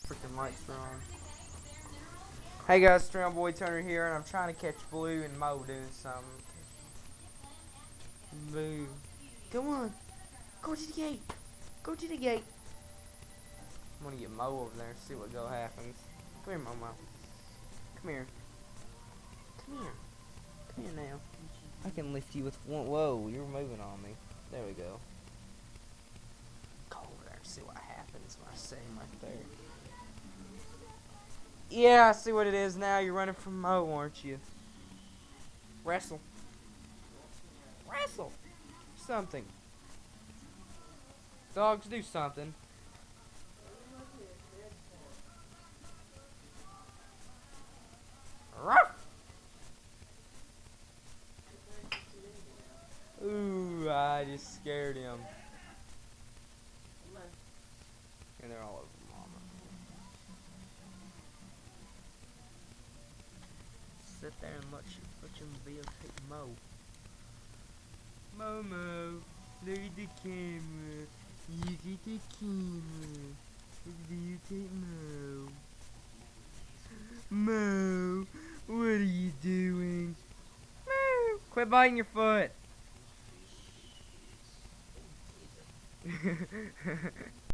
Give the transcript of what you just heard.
Freaking lights are on. Hey guys, Stream Boy Turner here, and I'm trying to catch Blue and Mo doing something. Blue, come on, go to the gate. Go to the gate. I'm gonna get Mo over there and see what happens. Come here, Momo. Come here. Come here. Come here now. I can lift you with one. Whoa, you're moving on me. There we go. Go over there and see what happens when I say him right there. Yeah, I see what it is now. You're running from Mo, aren't you? Wrestle. Wrestle. Something. Dogs, do something. Ruff. Ooh, I just scared him. And they're all over Mama. Sit there and let you videotape Mo. Momo, look at the camera. Look at the camera. Videotape Mo. Mo, what are you doing? Mo, quit biting your foot.